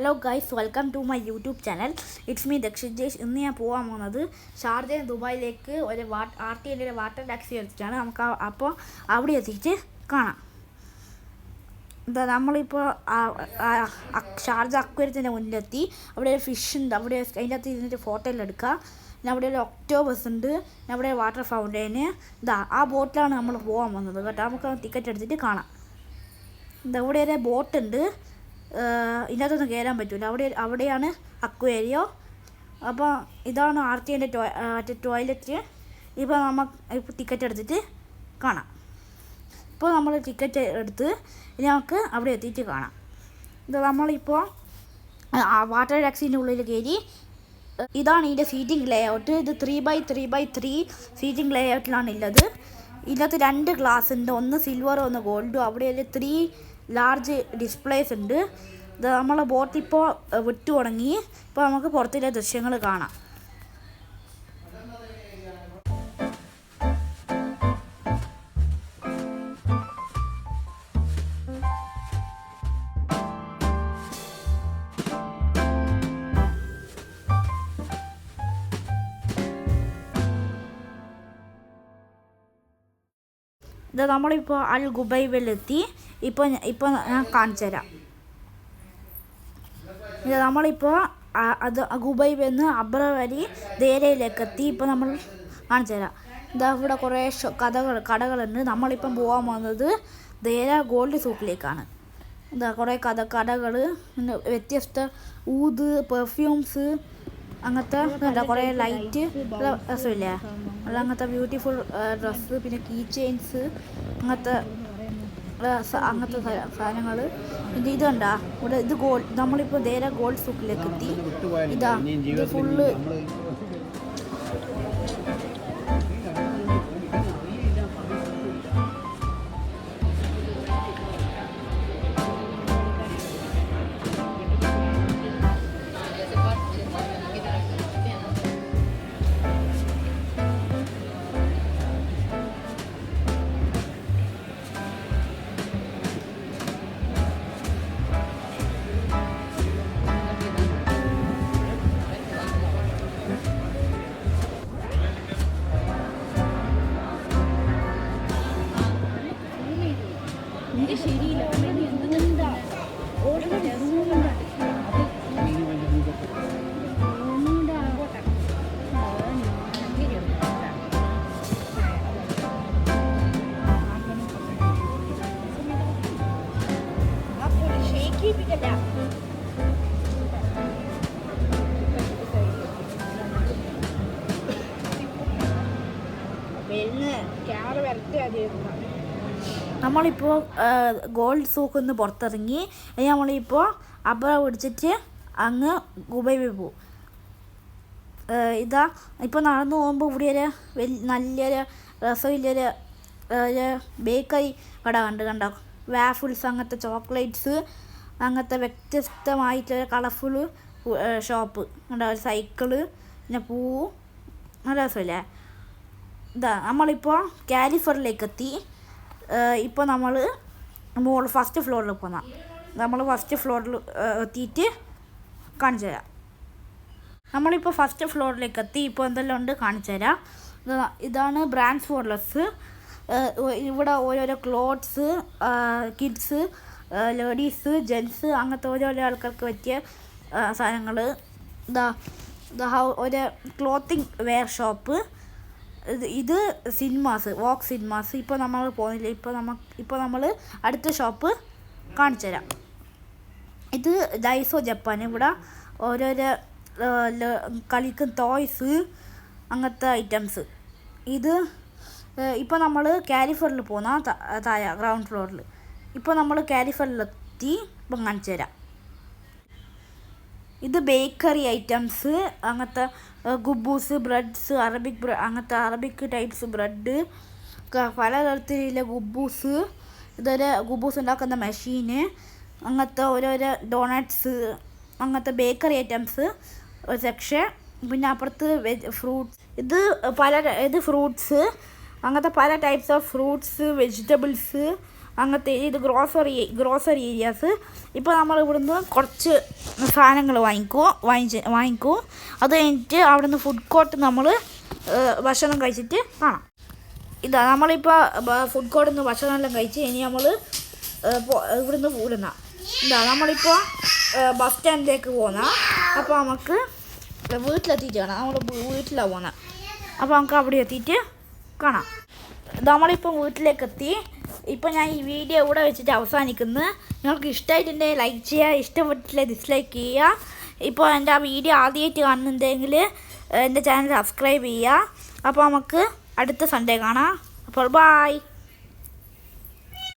Hello guys, welcome to my YouTube channel. It's me Dakshijesh. ഇന്ന് ഞാൻ പോകാൻ പോകുന്നത് ഷാർജയിൽ ദുബായിലേക്ക് ഒരു RTL വാട്ടർ ടാക്സി എടുത്തിട്ടാണ്. നമുക്ക് അപ്പോൾ അവിടെ എത്തിയിട്ട് കാണാം. എന്താ നമ്മളിപ്പോൾ ഷാർജ അക്വേറിയത്തിൻ്റെ മുന്നിലെത്തി. അവിടെ ഒരു ഫിഷ് ഉണ്ട്, അവിടെ അതിൻ്റെ അകത്ത് ഇരുന്നിട്ട് ഫോട്ടോ എല്ലാം എടുക്കുക. പിന്നെ അവിടെ ഒരു ഒക്ടോബസ് ഉണ്ട്, പിന്നെ അവിടെ വാട്ടർ ഫൗണ്ടൈന്. ആ ബോട്ടിലാണ് നമ്മൾ പോകാൻ പോകുന്നത് കേട്ടോ. നമുക്ക് ടിക്കറ്റ് എടുത്തിട്ട് കാണാം. ഇവിടെ ഒരു ബോട്ടുണ്ട്, ഇതിനകത്തൊന്നും കയറാൻ പറ്റില്ല. അവിടെയാണ് അക്വേറിയോ. അപ്പോൾ ഇതാണ് RTL ടോയ്ലറ്റ്. ഇപ്പോൾ ടിക്കറ്റ് എടുത്തിട്ട് കാണാം. ഇപ്പോൾ നമ്മൾ ടിക്കറ്റ് എടുത്ത് നമുക്ക് അവിടെ എത്തിയിട്ട് കാണാം. നമ്മളിപ്പോൾ വാട്ടർ ടാക്സിൻ്റെ ഉള്ളിൽ കയറി. ഇതാണ് ഇതിൻ്റെ സീറ്റിംഗ് ലേഔട്ട്. ഇത് 3x3x3 സീറ്റിംഗ് ലേഔട്ടിലാണ് ഉള്ളത്. ഇതിനകത്ത് 2 ഗ്ലാസ് ഉണ്ട്, ഒന്ന് സിൽവറും ഒന്ന് ഗോൾഡും. അവിടെ 3 ലാർജ് ഡിസ്പ്ലേസ് ഉണ്ട്. നമ്മളെ ബോട്ട് ഇപ്പോൾ വിട്ടു തുടങ്ങി. ഇപ്പോൾ നമുക്ക് പുറത്തിലെ ദൃശ്യങ്ങൾ കാണാം. നമ്മളിപ്പോൾ അൽ ഖുബൈബിലെത്തി. ഇപ്പോൾ ഞാൻ കാണിച്ചു തരാം. നമ്മളിപ്പോൾ ഖുബൈബിൽ നിന്ന് അബ്ര വഴി ദേരയിലേക്ക് എത്തി. ഇപ്പോൾ നമ്മൾ കാണിച്ചു തരാം. ഇവിടെ കുറേ കടകളുണ്ട്. നമ്മളിപ്പം പോകാൻ പോകുന്നത് ദേര ഗോൾഡ് സൂക്കിലേക്കാണ്. കുറേ കടകൾ, പിന്നെ വ്യത്യസ്ത ഊത്, പെർഫ്യൂംസ്, അങ്ങനത്തെ കുറേ ലൈറ്റ് രസമില്ലേ, അങ്ങനത്തെ ബ്യൂട്ടിഫുൾ ഡ്രസ്സ്, പിന്നെ കീ ചെയിൻസ്, അങ്ങനത്തെ സാധനങ്ങൾ. ഇത് കണ്ടാ ഇവിടെ ഇത് ഗോൾഡ്. നമ്മളിപ്പോൾ നേരെ ഗോൾഡ് സൂക്കിലേക്ക് എത്തി. ഇത് ഫുള്ള് നമ്മളിപ്പോൾ ഗോൾഡ് സൂക്കിൽ നിന്ന് പുറത്തിറങ്ങി. നമ്മളിപ്പോൾ അബ്ര പിടിച്ചിട്ട് അങ്ങ് ഖുബൈബിൽ പോകും. ഇപ്പോൾ നടന്നു പോകുമ്പോൾ ഇവിടെ നല്ലൊരു രസമില്ലൊരു ബേക്കറി കട കണ്ടോ. വാഫിൾസ്, അങ്ങനത്തെ ചോക്ലേറ്റ്സ്, അങ്ങനത്തെ വ്യത്യസ്തമായിട്ടുള്ള കളർഫുൾ ഷോപ്പ് കണ്ടോ. ഒരു സൈക്കിള്, പിന്നെ പൂവ്, നല്ല രസമില്ലേ. നമ്മളിപ്പോൾ കാലിഫറിലേക്ക് എത്തി. ഇപ്പോൾ നമ്മൾ ഫസ്റ്റ് ഫ്ലോറിൽ പോകാം. നമ്മൾ ഫസ്റ്റ് ഫ്ലോറിൽ എത്തിയിട്ട് കാണിച്ചു തരാം. നമ്മളിപ്പോൾ ഫസ്റ്റ് ഫ്ലോറിലേക്ക് എത്തി. ഇപ്പോൾ എന്തെല്ലാം ഉണ്ട് കാണിച്ചു തരാം. ഇതാണ് ബ്രാൻഡ്സ് ഫോർ ലെസ്. ഇവിടെ ഓരോരോ ക്ലോത്ത്സ്, കിഡ്സ്, ലേഡീസ്, ജെൻസ്, അങ്ങനത്തെ ഓരോരോ ആൾക്കാർക്ക് പറ്റിയ സാധനങ്ങൾ. ഒരു ക്ലോത്തിങ് വെയർ ഷോപ്പ്. ഇത് സിനിമാസ്, വോക്ക് സിനിമാസ്. ഇപ്പോൾ നമ്മൾ പോകുന്നില്ല. ഇപ്പോൾ നമ്മൾ അടുത്ത ഷോപ്പ് കാണിച്ചു തരാം. ഇത് ഡൈസോ ജപ്പാൻ. ഇവിടെ ഓരോരോ കളിക്കുന്ന ടോയ്സ്, അങ്ങനത്തെ ഐറ്റംസ്. ഇപ്പോൾ നമ്മൾ കാലിഫറിൽ പോകുന്ന താഴെ ഗ്രൗണ്ട് ഫ്ലോറിൽ. ഇപ്പോൾ നമ്മൾ കാലിഫറിലെത്തി. ഇപ്പം കാണിച്ചു തരാം. ഇത് ബേക്കറി ഐറ്റംസ്, അങ്ങനത്തെ ഗുബൂസ്, ബ്രെഡ്സ്, അങ്ങനത്തെ അറബിക് ടൈപ്സ് ബ്രെഡ്, പലതരത്തിലുള്ള ഗുബൂസ്. ഇതൊരു ഗുബൂസ് ഉണ്ടാക്കുന്ന മെഷീന്, അങ്ങനത്തെ ഓരോരോ ഡോണറ്റ്സ്, അങ്ങനത്തെ ബേക്കറി ഐറ്റംസ് ഒരു സെക്ഷൻ. പിന്നെ അപ്പുറത്ത് ഫ്രൂട്ട്സ്. ഇത് ഫ്രൂട്ട്സ്, അങ്ങനത്തെ പല ടൈപ്സ് ഓഫ് ഫ്രൂട്ട്സ്, വെജിറ്റബിൾസ്, അങ്ങനത്തെ ഇത് ഗ്രോസറി ഏരിയാസ്. ഇപ്പോൾ നമ്മൾ ഇവിടുന്ന് കുറച്ച് സാധനങ്ങൾ വാങ്ങിക്കും. അത് കഴിഞ്ഞിട്ട് അവിടുന്ന് ഫുഡ് കോർട്ട് നമ്മൾ ഭക്ഷണം കഴിച്ചിട്ട് കാണാം. ഇതാ നമ്മളിപ്പോൾ ഫുഡ് കോർട്ടിൽ നിന്ന് ഭക്ഷണമെല്ലാം കഴിച്ച് ഇനി നമ്മൾ ഇവിടുന്ന് പോകുന്ന ഇതാ നമ്മളിപ്പോൾ ബസ് സ്റ്റാൻഡിലേക്ക് പോകുന്ന. അപ്പോൾ നമുക്ക് വീട്ടിലെത്തിയിട്ട് കാണാം. നമ്മൾ വീട്ടിലാണ് പോകുന്നത്. അപ്പോൾ നമുക്ക് അവിടെ എത്തിയിട്ട് കാണാം. നമ്മളിപ്പോൾ വീട്ടിലേക്ക് എത്തി. ഇപ്പോൾ ഞാൻ ഈ വീഡിയോ ഇവിടെ വെച്ചിട്ട് അവസാനിക്കുന്നു. നിങ്ങൾക്ക് ഇഷ്ടമായിട്ടുണ്ടെങ്കിൽ ലൈക്ക് ചെയ്യുക, ഇഷ്ടപ്പെട്ടില്ലേ ഡിസ്ലൈക്ക് ചെയ്യുക. ഇപ്പോൾ എൻ്റെ ആ വീഡിയോ ആദ്യമായിട്ട് കാണുന്നുണ്ടെങ്കിൽ എൻ്റെ ചാനൽ സബ്സ്ക്രൈബ് ചെയ്യുക. അപ്പോൾ നമുക്ക് അടുത്ത സൺഡേ കാണാം. അപ്പോൾ ബൈ.